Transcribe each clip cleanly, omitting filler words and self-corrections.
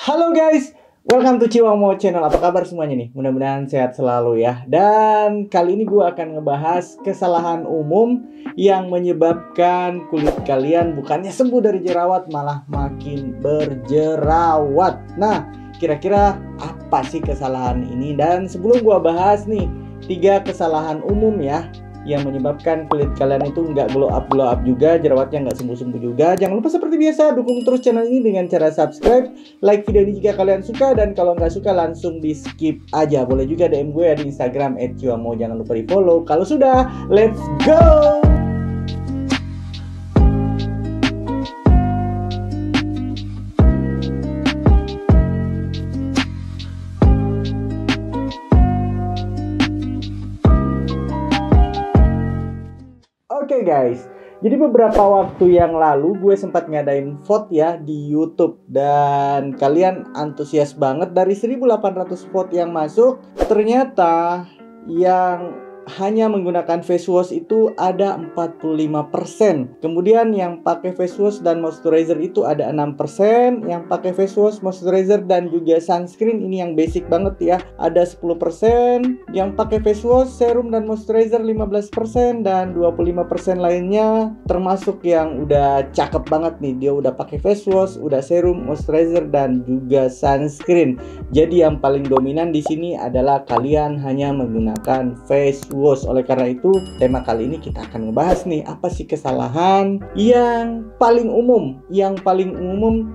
Halo guys, welcome to Ciwamo Channel. Apa kabar semuanya nih? Mudah-mudahan sehat selalu ya. Dan kali ini gue akan ngebahas kesalahan umum yang menyebabkan kulit kalian bukannya sembuh dari jerawat, malah makin berjerawat. Nah, kira-kira apa sih kesalahan ini? Dan sebelum gue bahas nih, 3 kesalahan umum ya yang menyebabkan kulit kalian itu nggak glow up juga, jerawatnya nggak sembuh juga. Jangan lupa seperti biasa dukung terus channel ini dengan cara subscribe, like video ini jika kalian suka, dan kalau nggak suka langsung di skip aja. Boleh juga DM gue ya di Instagram @ciwamo, jangan lupa di follow. Kalau sudah, let's go. Oke guys, jadi beberapa waktu yang lalu gue sempat ngadain vote ya di YouTube. Dan kalian antusias banget, dari 1800 vote yang masuk, ternyata yang hanya menggunakan face wash itu ada 45%. Kemudian yang pakai face wash dan moisturizer itu ada 6%. Yang pakai face wash, moisturizer dan juga sunscreen, ini yang basic banget ya, ada 10%. Yang pakai face wash, serum dan moisturizer 15%. Dan 25% lainnya termasuk yang udah cakep banget nih, dia udah pakai face wash, udah serum, moisturizer dan juga sunscreen. Jadi yang paling dominan di sini adalah kalian hanya menggunakan face wash. Oleh karena itu, tema kali ini kita akan ngebahas nih, apa sih kesalahan yang paling umum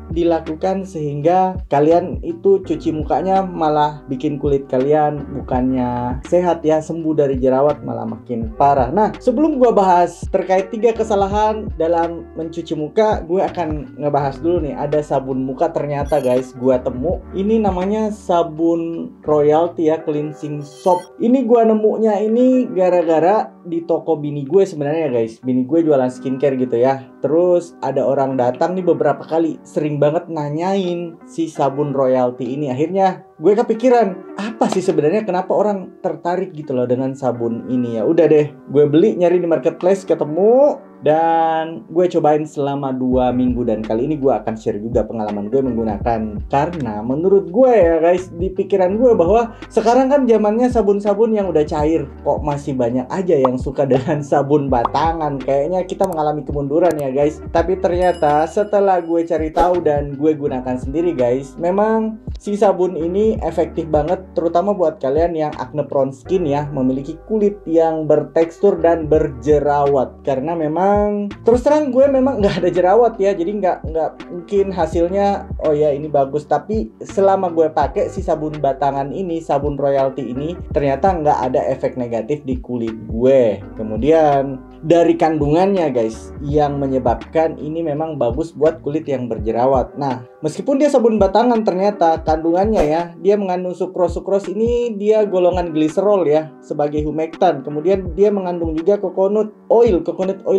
dilakukan sehingga kalian itu cuci mukanya malah bikin kulit kalian bukannya sehat ya, sembuh dari jerawat, malah makin parah. Nah, sebelum gua bahas terkait 3 kesalahan dalam mencuci muka, gue akan ngebahas dulu nih, ada sabun muka ternyata guys, gua temu. Ini namanya sabun Royalty ya, cleansing soap. Ini gua nemunya ini gara-gara di toko bini gue sebenarnya guys. Bini gue jualan skincare gitu ya. Terus ada orang datang nih beberapa kali, sering banget nanyain si sabun Royalty ini. Akhirnya gue kepikiran, apa sih sebenarnya kenapa orang tertarik gitu loh dengan sabun ini ya. Udah deh, gue beli, nyari di marketplace, ketemu, dan gue cobain selama 2 minggu. Dan kali ini gue akan share juga pengalaman gue menggunakan. Karena menurut gue ya guys, di pikiran gue bahwa sekarang kan zamannya sabun-sabun yang udah cair, kok masih banyak aja yang suka dengan sabun batangan. Kayaknya kita mengalami kemunduran ya guys. Tapi ternyata setelah gue cari tahu dan gue gunakan sendiri guys, memang si sabun ini efektif banget, terutama buat kalian yang acne prone skin ya, memiliki kulit yang bertekstur dan berjerawat. Karena memang terus terang gue memang nggak ada jerawat ya, jadi nggak mungkin hasilnya oh ya ini bagus. Tapi selama gue pakai si sabun batangan ini, sabun Royalty ini, ternyata nggak ada efek negatif di kulit gue. Kemudian dari kandungannya guys, yang menyebabkan ini memang bagus buat kulit yang berjerawat. Nah, meskipun dia sabun batangan, ternyata kandungannya ya, dia mengandung sucrose ini, dia golongan gliserol ya, sebagai humectant. Kemudian dia mengandung juga coconut oil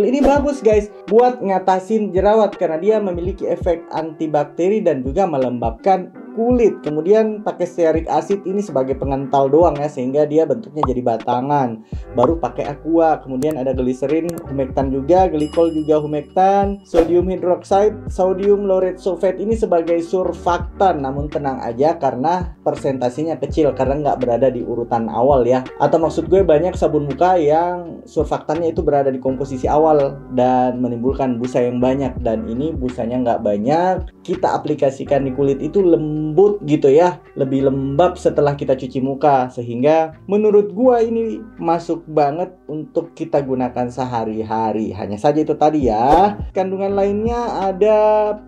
ini bagus guys buat ngatasin jerawat karena dia memiliki efek antibakteri dan juga melembabkan kulit. Kemudian pakai stearic acid ini sebagai pengental doang ya, sehingga dia bentuknya jadi batangan. Baru pakai aqua, kemudian ada glycerin, humectant juga, glycol juga humectant, sodium hydroxide, sodium laureth sulfate ini sebagai surfaktan. Namun tenang aja karena persentasinya kecil, karena nggak berada di urutan awal ya. Atau maksud gue, banyak sabun muka yang surfaktannya itu berada di komposisi awal dan menimbulkan busa yang banyak. Dan ini busanya nggak banyak, kita aplikasikan di kulit itu lembut gitu ya, lebih lembab setelah kita cuci muka, sehingga menurut gua ini masuk banget untuk kita gunakan sehari-hari. Hanya saja itu tadi ya, kandungan lainnya ada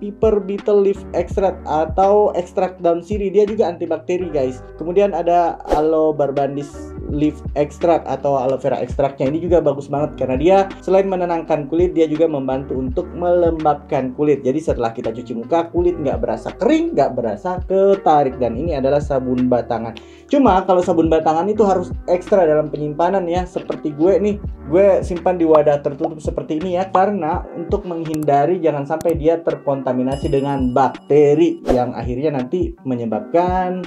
pepper beetle leaf extract atau ekstrak daun sirih, dia juga antibakteri guys. Kemudian ada aloe barbandis leaf extract atau aloe vera extractnya, ini juga bagus banget karena dia selain menenangkan kulit, dia juga membantu untuk melembabkan kulit. Jadi setelah kita cuci muka, kulit nggak berasa kering, nggak berasa ketarik. Dan ini adalah sabun batangan. Cuma kalau sabun batangan itu harus ekstra dalam penyimpanan ya. Seperti gue nih, gue simpan di wadah tertutup seperti ini ya, karena untuk menghindari jangan sampai dia terkontaminasi dengan bakteri yang akhirnya nanti menyebabkan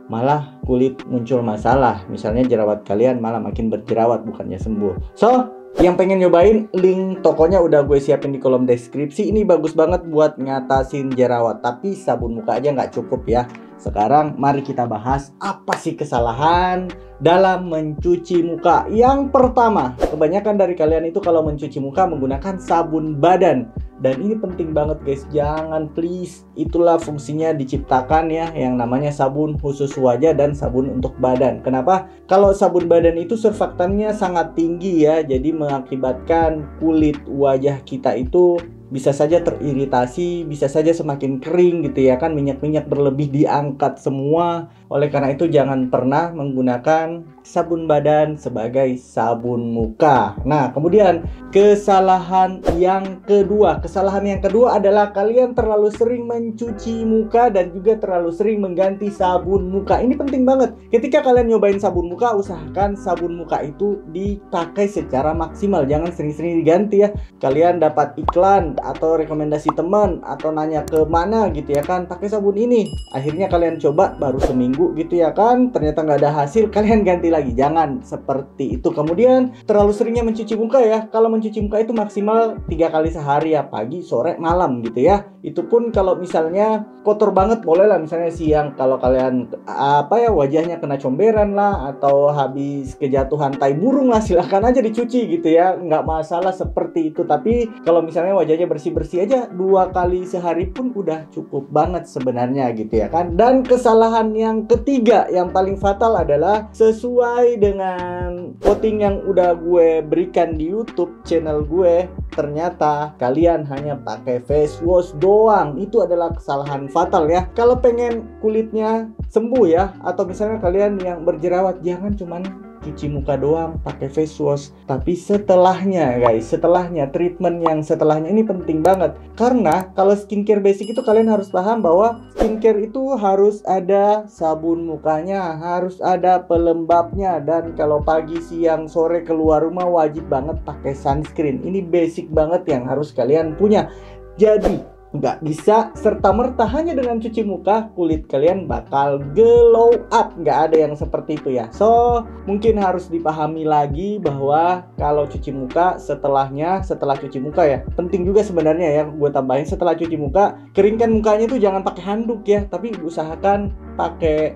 malah kulit muncul masalah. Misalnya jerawat kalian malah makin berjerawat bukannya sembuh. So, Yang pengen nyobain, link tokonya udah gue siapin di kolom deskripsi. Ini bagus banget buat ngatasin jerawat. Tapi sabun muka aja nggak cukup ya. Sekarang mari kita bahas apa sih kesalahan dalam mencuci muka. Yang pertama, kebanyakan dari kalian itu kalau mencuci muka menggunakan sabun badan. Dan ini penting banget guys, jangan please. Itulah fungsinya diciptakan ya, yang namanya sabun khusus wajah dan sabun untuk badan. Kenapa? Kalau sabun badan itu surfaktannya sangat tinggi ya, jadi mengakibatkan kulit wajah kita itu bisa saja teriritasi, bisa saja semakin kering gitu ya kan, minyak-minyak berlebih diangkat semua. Oleh karena itu jangan pernah menggunakan sabun badan sebagai sabun muka. Nah, kemudian kesalahan yang kedua adalah kalian terlalu sering mencuci muka dan juga terlalu sering mengganti sabun muka. Ini penting banget. Ketika kalian nyobain sabun muka, usahakan sabun muka itu dipakai secara maksimal, jangan sering-sering diganti ya. Kalian dapat iklan atau rekomendasi teman atau nanya ke mana gitu ya kan, pakai sabun ini, akhirnya kalian coba baru seminggu gitu ya kan, ternyata nggak ada hasil, kalian ganti lagi. Jangan seperti itu. Kemudian terlalu seringnya mencuci muka ya. Kalau mencuci muka itu maksimal 3 kali sehari ya, pagi, sore, malam gitu ya. Itu pun kalau misalnya kotor banget boleh lah, misalnya siang kalau kalian wajahnya kena comberan lah atau habis kejatuhan tai burung lah, silahkan aja dicuci gitu ya, nggak masalah seperti itu. Tapi kalau misalnya wajahnya bersih-bersih aja 2 kali sehari pun udah cukup banget sebenarnya gitu ya kan. Dan kesalahan yang ketiga yang paling fatal adalah sesuai dengan voting yang udah gue berikan di YouTube channel gue, ternyata kalian hanya pakai face wash doang. Itu adalah kesalahan fatal ya. Kalau pengen kulitnya sembuh ya, atau misalnya kalian yang berjerawat, jangan cuman cuci muka doang pakai face wash, tapi setelahnya guys, treatment yang setelahnya ini penting banget. Karena kalau skincare basic itu kalian harus paham bahwa skincare itu harus ada sabun mukanya, harus ada pelembabnya, dan kalau pagi, siang, sore keluar rumah wajib banget pakai sunscreen. Ini basic banget yang harus kalian punya. Jadi nggak bisa serta-merta hanya dengan cuci muka kulit kalian bakal glow up. Nggak ada yang seperti itu ya. So, mungkin harus dipahami lagi bahwa kalau cuci muka setelah cuci muka ya, penting juga sebenarnya ya gue tambahin, setelah cuci muka, keringkan mukanya itu jangan pakai handuk ya, tapi usahakan pakai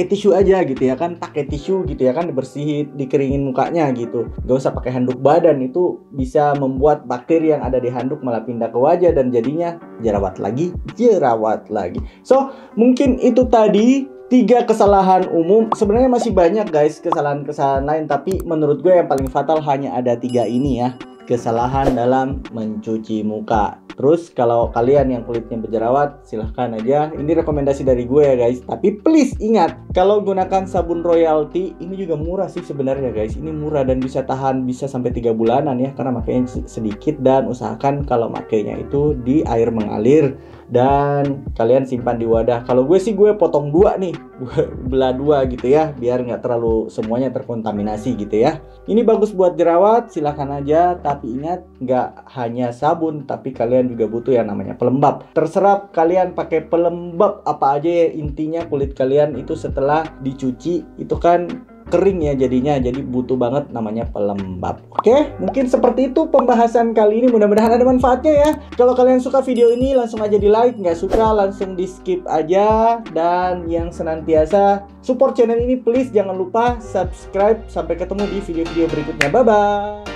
tisu aja gitu ya kan, pakai tisu gitu ya kan, dibersihin, dikeringin mukanya gitu. Gak usah pakai handuk badan, itu bisa membuat bakteri yang ada di handuk malah pindah ke wajah dan jadinya jerawat lagi. So, mungkin itu tadi 3 kesalahan umum. Sebenarnya masih banyak guys kesalahan-kesalahan lain, tapi menurut gue yang paling fatal hanya ada 3 ini ya. Kesalahan dalam mencuci muka. Terus kalau kalian yang kulitnya berjerawat, silahkan aja. Ini rekomendasi dari gue ya guys. Tapi please ingat, kalau gunakan sabun Royalty, ini juga murah sih sebenarnya guys. Ini murah dan bisa tahan bisa sampai 3 bulanan ya, karena makanya sedikit. Dan usahakan kalau makainya itu di air mengalir dan kalian simpan di wadah. Kalau gue sih gue potong 2 nih, gue belah 2 gitu ya, biar nggak terlalu semuanya terkontaminasi gitu ya. Ini bagus buat jerawat, silahkan aja. Tapi ingat, nggak hanya sabun, tapi kalian juga butuh yang namanya pelembab. Terserah kalian pakai pelembab apa aja ya, intinya kulit kalian itu setelah dicuci itu kan kering ya jadinya, jadi butuh banget namanya pelembab. Oke, mungkin seperti itu pembahasan kali ini, mudah-mudahan ada manfaatnya ya. Kalau kalian suka video ini langsung aja di like, nggak suka langsung di skip aja. Dan yang senantiasa support channel ini, please jangan lupa subscribe. Sampai ketemu di video-video berikutnya, bye bye.